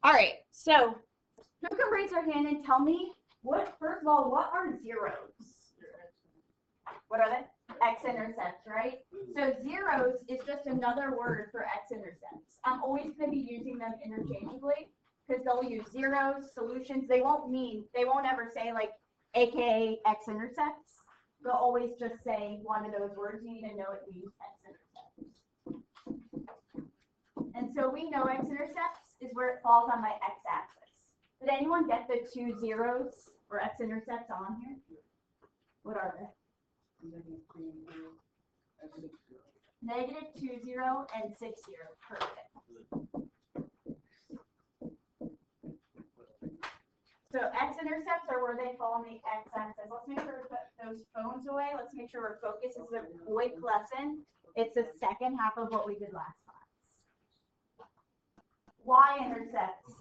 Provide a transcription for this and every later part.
All right, so who can raise their hand and tell me first of all, what are zeros? What are they? X-intercepts, right? So zeros is just another word for X-intercepts. I'm always going to be using them interchangeably because they'll use zeros, solutions. They won't ever say like aka X-intercepts. They'll always just say one of those words. You need to know it means X-intercepts. And so we know X-intercepts is where it falls on my X-axis. Did anyone get the 2 zeros or X-intercepts on here? What are they? -2, 0, and 6, 0. Perfect. So X-intercepts are where they fall on the X-axis. Let's make sure we put those phones away. Let's make sure we're focused. This is a quick lesson. It's the second half of what we did last class. Y-intercepts.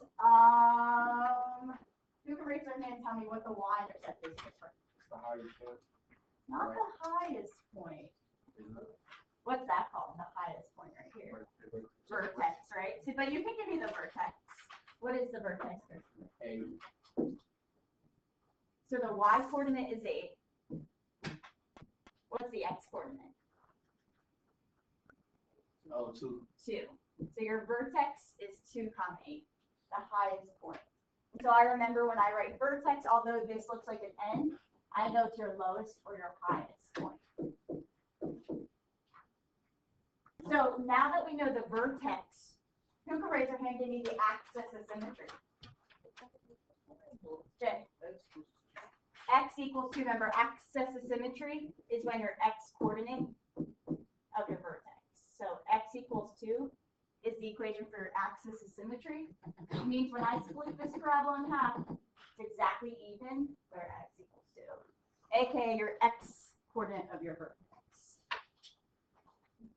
Who can raise their hand and tell me what the Y-intercept is? The highest point. Not the highest point. What's that called? The highest point right here. Vertex, right? So, but you can give me the vertex. What is the vertex? A. So the y coordinate is 8. What's the x coordinate? Oh, 2. 2. So your vertex is 2, 8, the highest point. So I remember when I write vertex, although this looks like an N, I know it's your lowest or your highest point. So now that we know the vertex, who can raise their hand and give me the axis of symmetry? Jay. X equals 2. Remember, axis of symmetry is when your x coordinate of your vertex. So x equals 2 is the equation for your axis of symmetry. It means when I split this parabola in half, it's exactly even where x equals 2, aka your x coordinate of your vertex.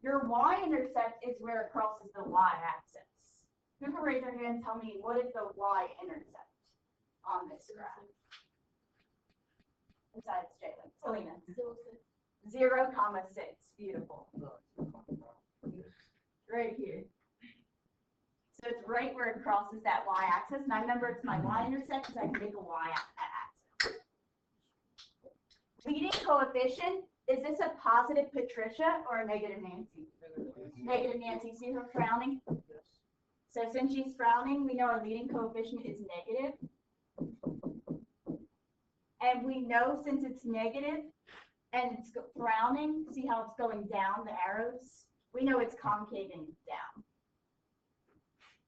Your y-intercept is where it crosses the y-axis. Who can raise their hand and tell me what is the y-intercept on this graph? Besides Jalen. Selena. 0, 6. Beautiful. Right here. So it's right where it crosses that y-axis. And I remember it's my y-intercept because I can make a y-axis. Leading coefficient, is this a positive Patricia or a negative Nancy? Negative Nancy. See her frowning? So since she's frowning, we know our leading coefficient is negative. And we know since it's negative and it's frowning, see how it's going down, the arrows? We know it's concaving down.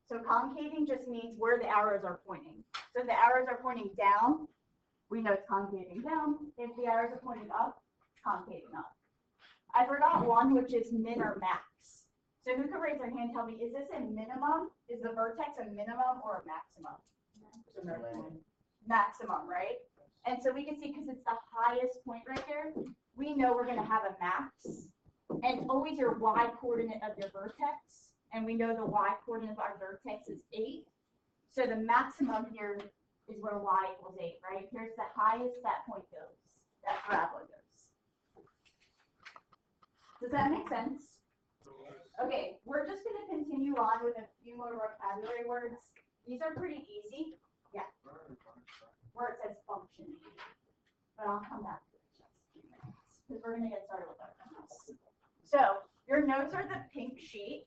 So concaving just means where the arrows are pointing. So if the arrows are pointing down, we know it's concaving down. If the arrows are pointing up, it's concaving up. I forgot one, which is min or max. So who can raise their hand and tell me, is this a minimum? Is the vertex a minimum or a maximum? Maximum, right? And so we can see because it's the highest point right there, we know we're going to have a max. And it's always your y coordinate of your vertex. And we know the y coordinate of our vertex is 8. So the maximum here is where y equals 8, right? Here's the highest that point goes, that parabola goes. Does that make sense? Okay, we're just going to continue on with a few more vocabulary words. These are pretty easy. Yeah. Where it says function. But I'll come back to it because we're going to get started with our notes. So your notes are the pink sheet.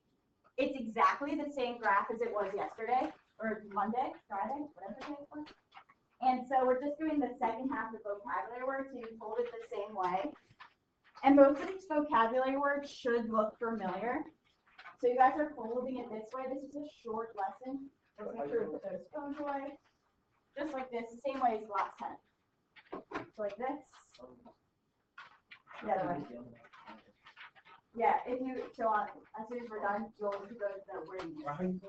It's exactly the same graph as it was yesterday, or Monday, Friday, whatever day it was. And so we're just doing the second half of vocabulary words, so you hold it the same way. And most of these vocabulary words should look familiar. So you guys are holding it this way. This is a short lesson. Let's make sure we put those phones away. Just like this, the same way as the last time. So like this. The other way. Yeah, if you, so on, as soon as we're done, you'll go to the wording.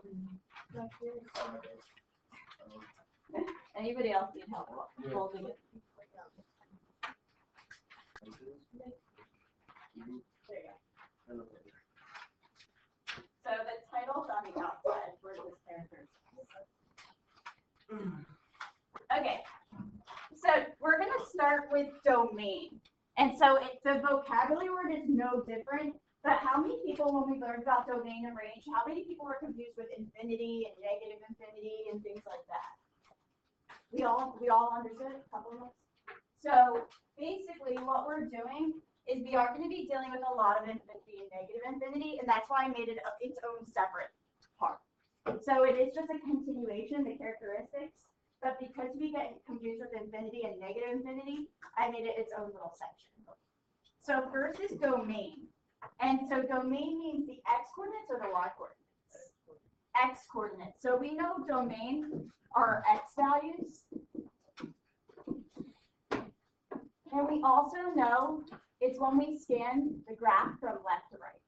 Anybody else need help holding it? There you go. So the title's on the outside where this character is. Okay, so we're going to start with domain. And so the vocabulary word is no different, but how many people, when we learned about domain and range, how many people were confused with infinity and negative infinity and all understood a couple of us? So basically what we're doing is we are going to be dealing with a lot of infinity and negative infinity, and that's why I made it its own separate part. So it is just a continuation, the characteristics, but because we get confused with infinity and negative infinity, I made it its own little section. So first is domain. And so domain means the x coordinates or the y coordinates? X coordinates. So we know domain are x values. And we also know it's when we scan the graph from left to right.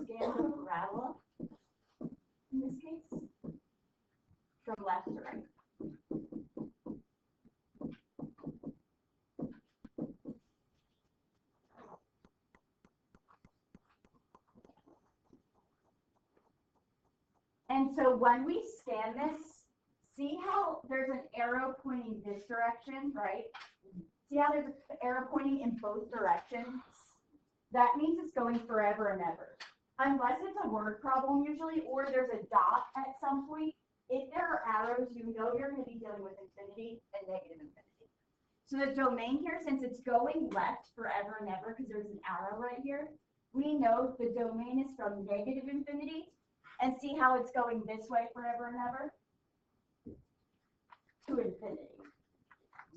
Scan the parabola, in this case, from left to right. And so when we scan this, see how there's an arrow pointing this direction, right? See how there's an arrow pointing in both directions? That means it's going forever and ever. Unless it's a word problem usually, or there's a dot at some point. If there are arrows, you know you're going to be dealing with infinity and negative infinity. So the domain here, since it's going left forever and ever, because there's an arrow right here, we know the domain is from negative infinity. And see how it's going this way forever and ever? To infinity.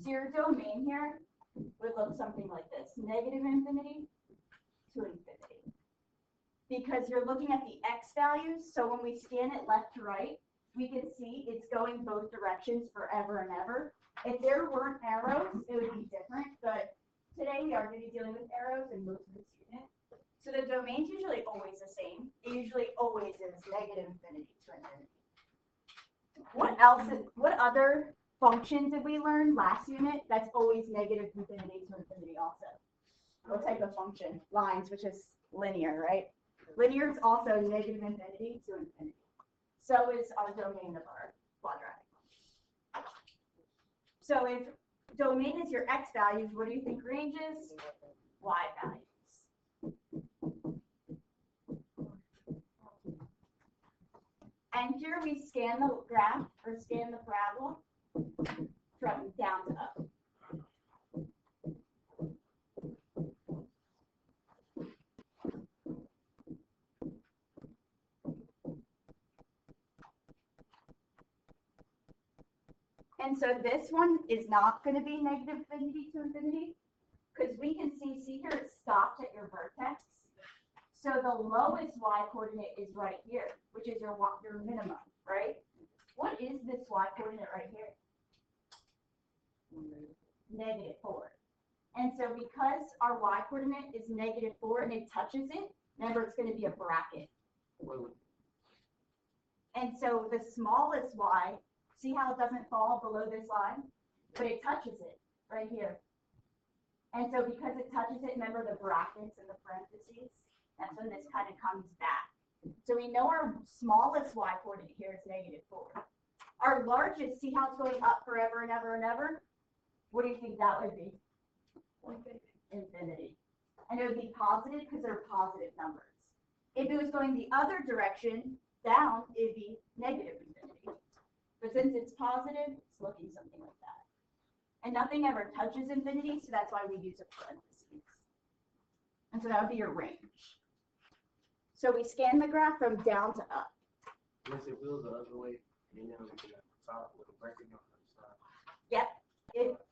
So your domain here would look something like this. Negative infinity to infinity. Because you're looking at the x values, so when we scan it left to right, we can see it's going both directions forever and ever. If there weren't arrows, it would be different, but today we are going to be dealing with arrows in most of the students. So the domain's usually always the same. It usually always is negative infinity to infinity. What other function did we learn last unit that's always negative infinity to infinity also? What type of function? Lines, which is linear, right? Linear is also negative infinity to infinity. So is our domain of our quadratic function. So if domain is your x values, what do you think range is? Y values. And here we scan the graph or scan the parabola from down to up. And so this one is not going to be negative infinity to infinity because we can see here it stopped at your vertex. So the lowest y coordinate is right here, which is your minimum, right? What is this y coordinate right here? -4. And so because our y coordinate is -4 and it touches it, remember it's going to be a bracket. And so the smallest y, see how it doesn't fall below this line? But it touches it right here. And so because it touches it, remember the brackets and the parentheses? That's when this kind of comes back. So we know our smallest y coordinate here is -4. Our largest, see how it's going up forever and ever and ever? What do you think that would be? Infinity. And it would be positive because they're positive numbers. If it was going the other direction, down, it'd be negative infinity. But since it's positive, it's looking something like that. And nothing ever touches infinity, so that's why we use a parentheses. And so that would be your range. So we scan the graph from down to up. Yes, it goes the other way, and then we can have the top with a bracket on the side. Yep.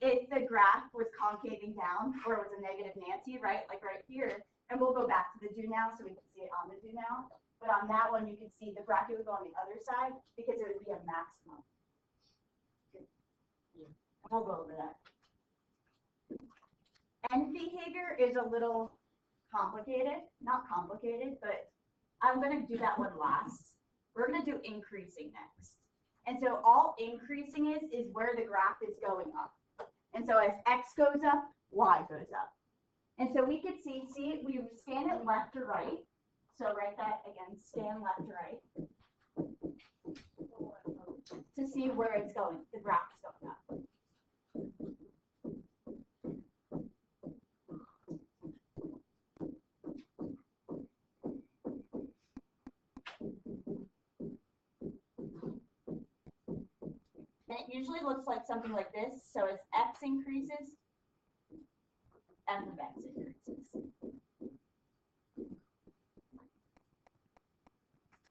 If the graph was concaving down, or it was a negative Nancy, right, like right here, and we'll go back to the do now so we can see it on the do now. But on that one, you can see the bracket would go on the other side because it would be a maximum. We'll go over that. End behavior is a little complicated, not complicated, but I'm going to do that one last. We're going to do increasing next. And so all increasing is where the graph is going up. And so as x goes up, y goes up. And so we could see we scan it left to right. So write that again, scan left to right. To see where it's going, the graph is going up. it usually looks like something like this. So as x increases, f of x increases,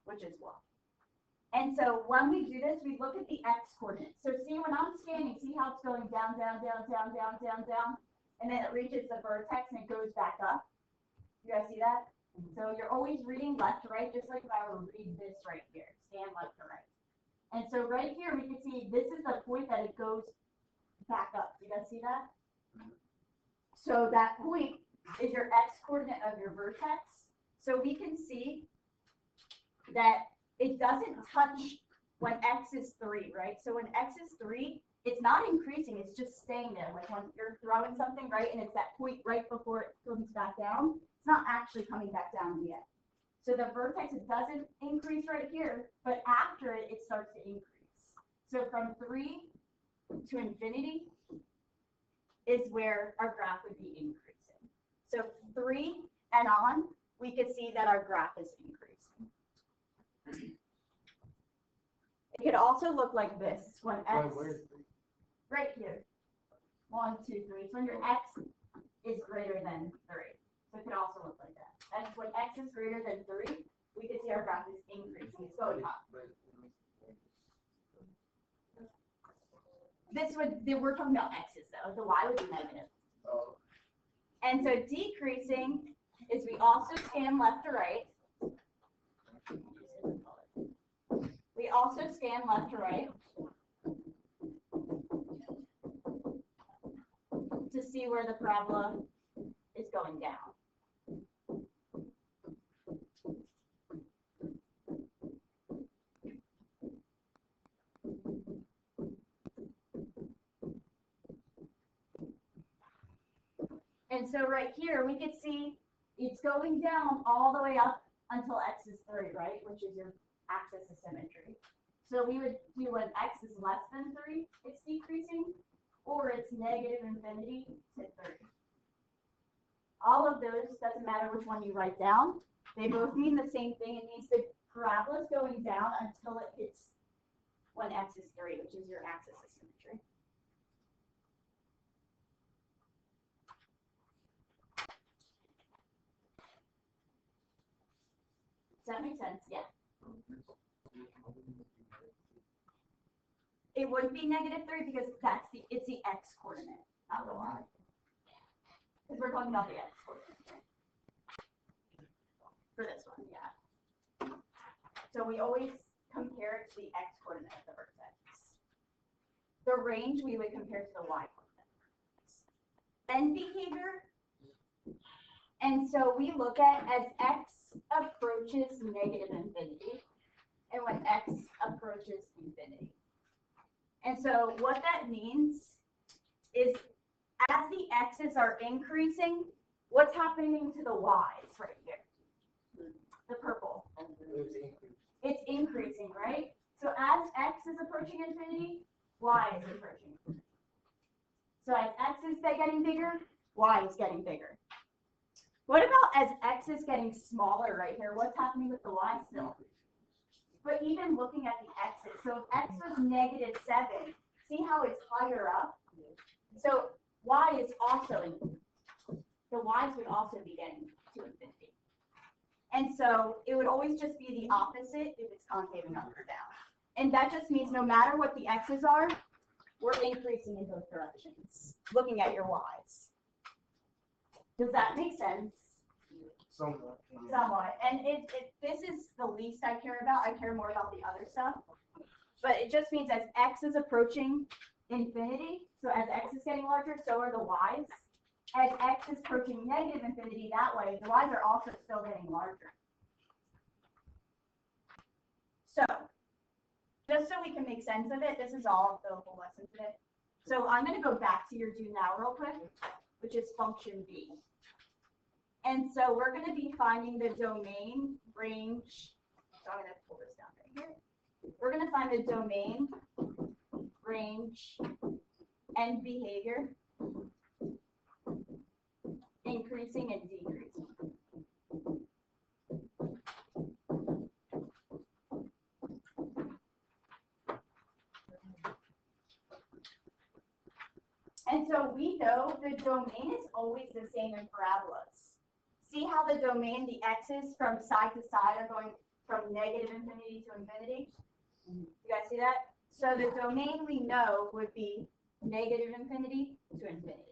which is y. And so when we do this, we look at the x coordinates. So see, when I'm scanning, see how it's going down, down, down, down, down, down, down, and then it reaches the vertex and it goes back up. You guys see that? So you're always reading left to right, just like if I were to read this right here, scan left to right. And so right here, we can see this is the point that it goes back up. You guys see that? So that point is your x coordinate of your vertex. So we can see that it doesn't touch when x is 3, right? So when x is 3, it's not increasing, it's just staying there. Like when you're throwing something, right, and it's that point right before it comes back down, it's not actually coming back down yet. So the vertex, it doesn't increase right here, but after it, it starts to increase. So from 3 to infinity is where our graph would be increasing. So 3 and on, we could see that our graph is increasing. It could also look like this when x, right here, 1, 2, 3. So when your x is greater than 3. So it could also look like that. And when x is greater than 3, we can see our graph is increasing. It's going up. We're talking about x's though. The y would be negative. And so decreasing is we also scan left to right. We also scan left to right to see where the parabola is going down. And so right here, we could see it's going down all the way up until x is 3, right? Which is your axis of symmetry. So we would do when x is less than 3, it's decreasing, or it's negative infinity to 3. All of those, doesn't matter which one you write down, they both mean the same thing. It means the parabola is going down until it hits when x is 3, which is your axis of symmetry. Does that make sense? Yeah. It wouldn't be -3 because it's the x coordinate, not the y. Because we're talking about the x coordinate for this one, yeah. So we always compare it to the x coordinate of the vertex. The range we would compare to the y coordinate. End behavior. And so we look at as x approaches negative infinity and when x approaches infinity. And so what that means is as the x's are increasing, what's happening to the y's right here? The purple. It's increasing, right? So as x is approaching infinity, y is approaching infinity. So as x is getting bigger, y is getting bigger. What about as x is getting smaller right here? What's happening with the y still? But even looking at the x's, so if x was -7, see how it's higher up? So y is also infinity. The y's would also be getting to infinity. And so it would always just be the opposite if it's concaving up or down. And that just means no matter what the x's are, we're increasing in both directions, looking at your y's. Does that make sense? Somewhat. Somewhat. And this is the least I care about. I care more about the other stuff. But it just means as x is approaching infinity, so as x is getting larger, so are the y's. As x is approaching negative infinity that way, the y's are also still getting larger. So, just so we can make sense of it, this is all the whole lesson today. So I'm going to go back to your do now real quick, which is function b. And so we're going to be finding the domain, range. So I'm going to pull this down right here. We're going to find the domain, range, and behavior, increasing and decreasing. And so we know the domain is always the same in parabolas. See how the domain, the x's from side to side are going from negative infinity to infinity? You guys see that? So the domain we know would be negative infinity to infinity.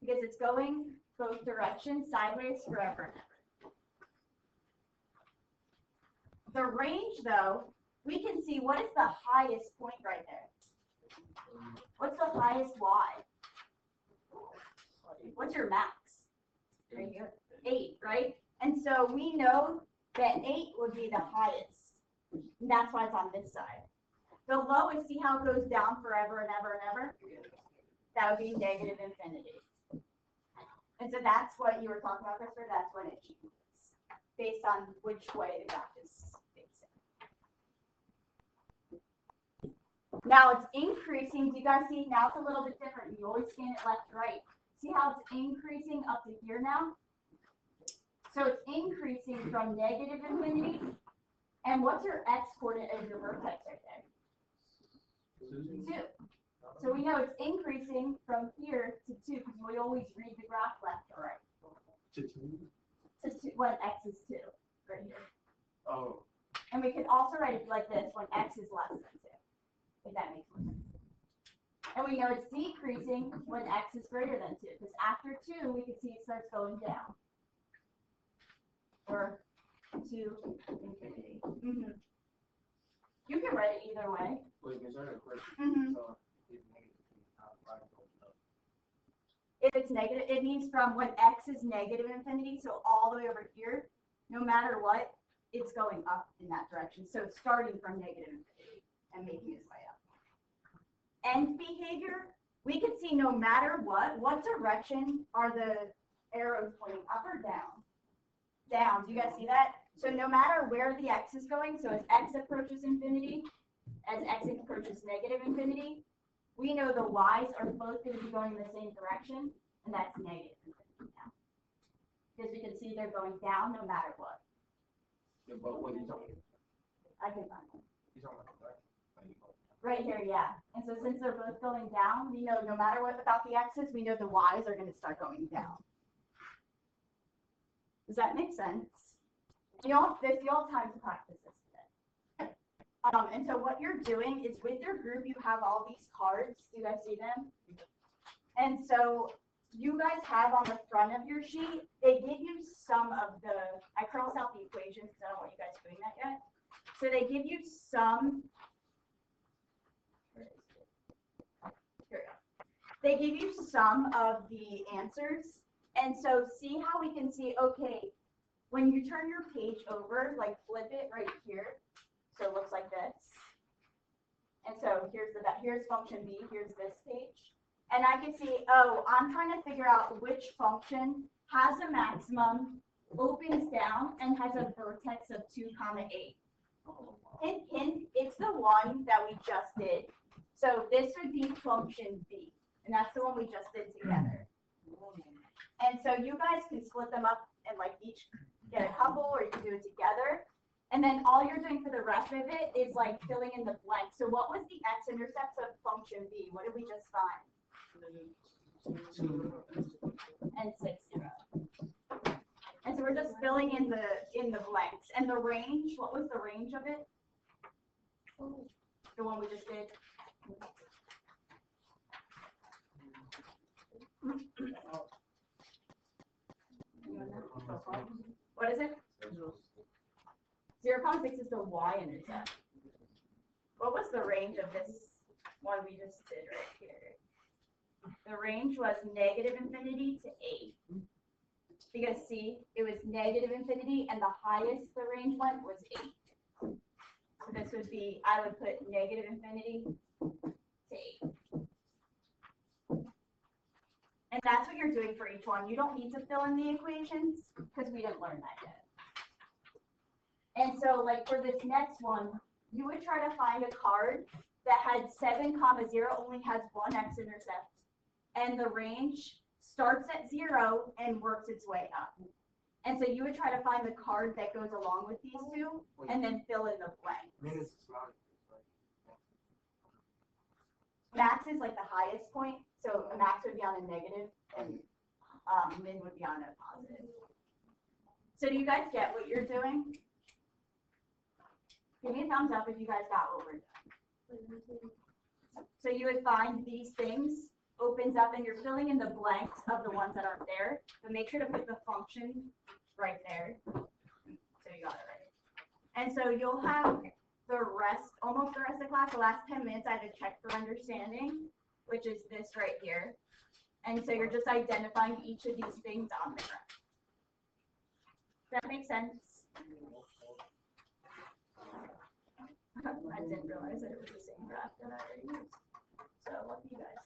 Because it's going both directions, sideways, forever and ever. The range, though, we can see what is the highest point right there. What's the highest y? What's your max? Right here. 8, right? And so we know that 8 would be the highest. And that's why it's on this side. The lowest, see how it goes down forever and ever and ever? That would be negative infinity. And so that's what you were talking about, Christopher. That's what it changes based on which way the graph is facing. Now it's increasing. Do you guys see? Now it's a little bit different. You always scan it left to right. See how it's increasing up to here now? So it's increasing from negative infinity. And what's your x coordinate as your vertex right there? 2. So we know it's increasing from here to 2 because we always read the graph left to right. To 2? To 2 when x is 2, right here. Oh. And we can also write it like this when x is less than 2, if that makes sense. And we know it's decreasing when x is greater than 2, because after 2, we can see it starts going down. Or to infinity. Mm-hmm. You can write it either way. Wait, is that a question? Mm-hmm. So, If it's negative, it means from when x is negative infinity, so all the way over here, no matter what, it's going up in that direction. So it's starting from negative infinity and making its way up. End behavior, we can see no matter what direction are the arrows pointing, up or down? Down. Do you guys see that? So no matter where the x is going, so as x approaches infinity, as x approaches negative infinity, we know the y's are both going to be going in the same direction, and that's negative infinity now. Because we can see they're going down no matter what. Yeah, but what are you talking about? I can find it. You talking about the Right here, yeah. And so since they're both going down, we know no matter what about the x's, we know the y's are going to start going down. Does that make sense? You all have time to practice this today. And so what you're doing is with your group, you have all these cards. Do you guys see them? And so you guys have on the front of your sheet, they give you some of the, I crossed out the equations because I don't want you guys doing that yet. So they give you some, here we go. They give you some of the answers. And so see how we can see, okay, when you turn your page over, like flip it right here. So it looks like this. And so here's function B, here's this page. And I can see, oh, I'm trying to figure out which function has a maximum, opens down, and has a vertex of 2, 8. Hint, hint, it's the one that we just did. So this would be function B, and that's the one we just did together. And so you guys can split them up and like each get a couple, or you can do it together. And then all you're doing for the rest of it is like filling in the blank. So what was the x-intercept of function B? What did we just find? And 6, 0. And so we're just filling in the blanks. And the range, what was the range of it? The one we just did. What is it? 0.6 is the y-intercept. What was the range of this one we just did right here? The range was negative infinity to 8. Because see, it was negative infinity, and the highest the range went was 8. So this would be, I would put negative infinity to 8. And that's what you're doing for each one. You don't need to fill in the equations because we didn't learn that yet. And so like for this next one, you would try to find a card that had 7, 0, only has one x-intercept. And the range starts at 0 and works its way up. And so you would try to find the card that goes along with these two and then fill in the blank. max is like the highest point, so a max would be on a negative and min would be on a positive. So do you guys get what you're doing? Give me a thumbs up if you guys got what we're doing. So you would find these things, opens up, and you're filling in the blanks of the ones that aren't there, but make sure to put the function right there. So you got it right. And so you'll have the rest, almost the rest of the class, the last 10 minutes, I had to check for understanding, which is this right here. And so you're just identifying each of these things on the graph. Does that make sense? I didn't realize that it was the same graph that I already used. So lucky you guys.